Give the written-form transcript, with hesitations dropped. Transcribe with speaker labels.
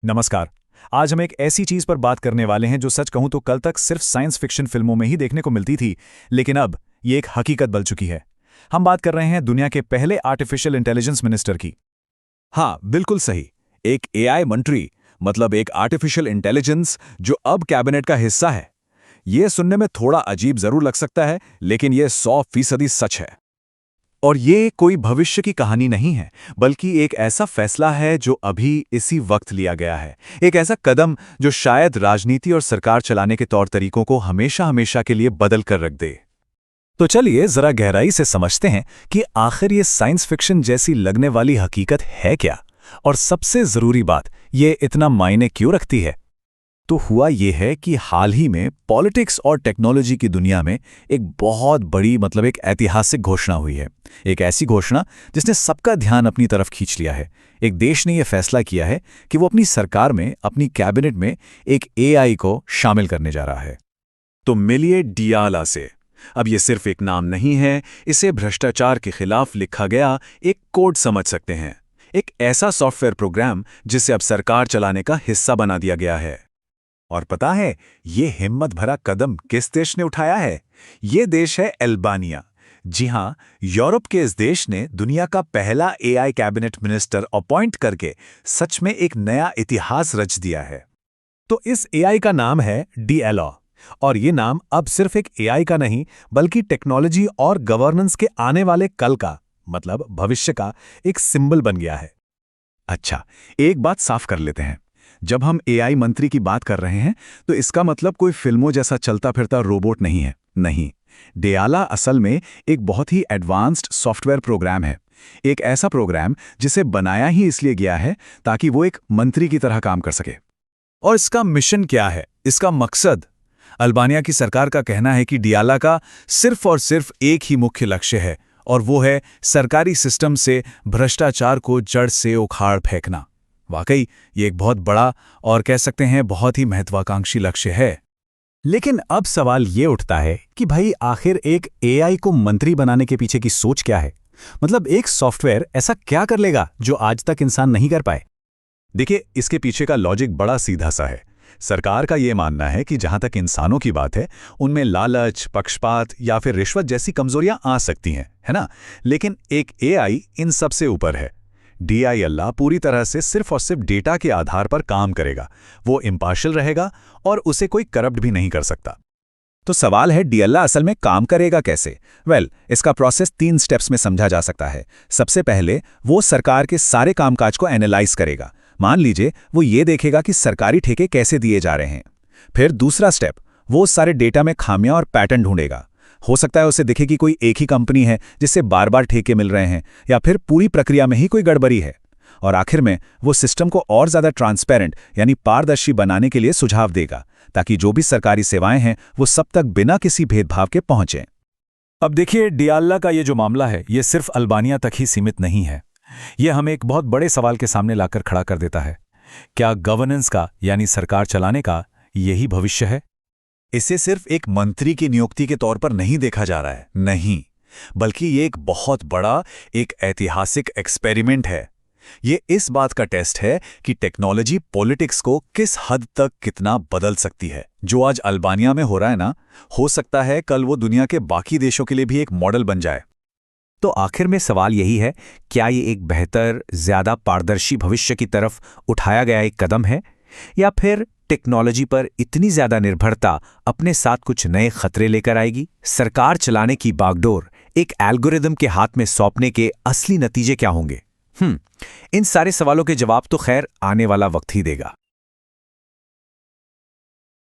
Speaker 1: नमस्कार। आज हम एक ऐसी चीज पर बात करने वाले हैं जो सच कहूं तो कल तक सिर्फ साइंस फिक्शन फिल्मों में ही देखने को मिलती थी, लेकिन अब ये एक हकीकत बन चुकी है। हम बात कर रहे हैं दुनिया के पहले आर्टिफिशियल इंटेलिजेंस मिनिस्टर की।
Speaker 2: हाँ, बिल्कुल सही। एक एआई मंत्री, मतलब एक आर्टिफिशियल इंटेलिजेंस जो अब कैबिनेट का हिस्सा है। ये सुनने में थोड़ा अजीब जरूर लग सकता है, लेकिन ये 100% सच है। और ये कोई भविष्य की कहानी नहीं है, बल्कि एक ऐसा फैसला है जो अभी इसी वक्त लिया गया है। एक ऐसा कदम जो शायद राजनीति और सरकार चलाने के तौर तरीकों को हमेशा हमेशा के लिए बदल कर रख दे।
Speaker 1: तो चलिए जरा गहराई से समझते हैं कि आखिर ये साइंस फिक्शन जैसी लगने वाली हकीकत है क्या, और सबसे जरूरी बात, ये इतना मायने क्यों रखती है।
Speaker 2: तो हुआ ये है कि हाल ही में पॉलिटिक्स और टेक्नोलॉजी की दुनिया में एक बहुत बड़ी, मतलब एक ऐतिहासिक घोषणा हुई है। एक ऐसी घोषणा जिसने सबका ध्यान अपनी तरफ खींच लिया है। एक देश ने यह फैसला किया है कि वो अपनी सरकार में, अपनी कैबिनेट में एक एआई को शामिल करने जा रहा है। तो मिलिए डियाला से। अब ये सिर्फ एक नाम नहीं है, इसे भ्रष्टाचार के खिलाफ लिखा गया एक कोड समझ सकते हैं। एक ऐसा सॉफ्टवेयर प्रोग्राम जिसे अब सरकार चलाने का हिस्सा बना दिया गया है। और पता है ये हिम्मत भरा कदम किस देश ने उठाया है? ये देश है अल्बानिया। जी हां, यूरोप के इस देश ने दुनिया का पहला एआई कैबिनेट मिनिस्टर अपॉइंट करके सच में एक नया इतिहास रच दिया है।
Speaker 1: तो इस एआई का नाम है डियाला, और ये नाम अब सिर्फ एक एआई का नहीं, बल्कि टेक्नोलॉजी और गवर्नेंस के आने वाले कल का, मतलब भविष्य का एक सिंबल बन गया है।
Speaker 2: अच्छा, एक बात साफ कर लेते हैं। जब हम एआई मंत्री की बात कर रहे हैं तो इसका मतलब कोई फिल्मों जैसा चलता फिरता रोबोट नहीं है। नहीं, डियाला असल में एक बहुत ही एडवांस्ड सॉफ्टवेयर प्रोग्राम है। एक ऐसा प्रोग्राम जिसे बनाया ही इसलिए गया है ताकि वो एक मंत्री की तरह काम कर सके।
Speaker 1: और इसका मिशन क्या है, इसका मकसद? अल्बानिया की सरकार का कहना है कि डियाला का सिर्फ और सिर्फ एक ही मुख्य लक्ष्य है, और वो है सरकारी सिस्टम से भ्रष्टाचार को जड़ से उखाड़ फेंकना। वाकई ये एक बहुत बड़ा और कह सकते हैं बहुत ही महत्वाकांक्षी लक्ष्य है। लेकिन अब सवाल ये उठता है कि भाई आखिर एक एआई को मंत्री बनाने के पीछे की सोच क्या है? मतलब एक सॉफ्टवेयर ऐसा क्या कर लेगा जो आज तक इंसान नहीं कर पाए?
Speaker 2: देखिए, इसके पीछे का लॉजिक बड़ा सीधा सा है। सरकार का ये मानना है कि जहां तक इंसानों की बात है, उनमें लालच, पक्षपात या फिर रिश्वत जैसी कमजोरियां आ सकती हैं, है ना? लेकिन एक एआई इन सब से ऊपर है। डियाला पूरी तरह से सिर्फ और सिर्फ डेटा के आधार पर काम करेगा। वो इम्पार्शियल रहेगा और उसे कोई करप्ट भी नहीं कर सकता। तो सवाल है, डियाला असल में काम करेगा कैसे? इसका प्रोसेस 3 स्टेप्स में समझा जा सकता है। सबसे पहले वो सरकार के सारे कामकाज को एनालाइज करेगा। मान लीजिए वो ये देखेगा कि सरकारी ठेके कैसे दिए जा रहे हैं। फिर दूसरा स्टेप, वो सारे डेटा में खामियां और पैटर्न ढूंढेगा। हो सकता है उसे दिखे कि कोई एक ही कंपनी है जिससे बार बार ठेके मिल रहे हैं, या फिर पूरी प्रक्रिया में ही कोई गड़बड़ी है। और आखिर में वो सिस्टम को और ज्यादा ट्रांसपेरेंट यानी पारदर्शी बनाने के लिए सुझाव देगा, ताकि जो भी सरकारी सेवाएं हैं वो सब तक बिना किसी भेदभाव के पहुंचें।
Speaker 1: अब देखिए, डियाला का ये जो मामला है ये सिर्फ अल्बानिया तक ही सीमित नहीं है। ये हमें एक बहुत बड़े सवाल के सामने लाकर खड़ा कर देता है। क्या गवर्नेंस का, यानी सरकार चलाने का, यही भविष्य है?
Speaker 2: इसे सिर्फ एक मंत्री की नियुक्ति के तौर पर नहीं देखा जा रहा है, नहीं, बल्कि ये एक बहुत बड़ा, एक ऐतिहासिक एक्सपेरिमेंट है। ये इस बात का टेस्ट है कि टेक्नोलॉजी पॉलिटिक्स को किस हद तक कितना बदल सकती है। जो आज अल्बानिया में हो रहा है ना, हो सकता है कल वो दुनिया के बाकी देशों के लिए भी एक मॉडल बन जाए।
Speaker 3: तो आखिर में सवाल यही है, क्या ये एक बेहतर, ज्यादा पारदर्शी भविष्य की तरफ उठाया गया एक कदम है, या फिर टेक्नोलॉजी पर इतनी ज्यादा निर्भरता अपने साथ कुछ नए खतरे लेकर आएगी? सरकार चलाने की बागडोर एक एल्गोरिदम के हाथ में सौंपने के असली नतीजे क्या होंगे? इन सारे सवालों के जवाब तो खैर आने वाला वक्त ही देगा।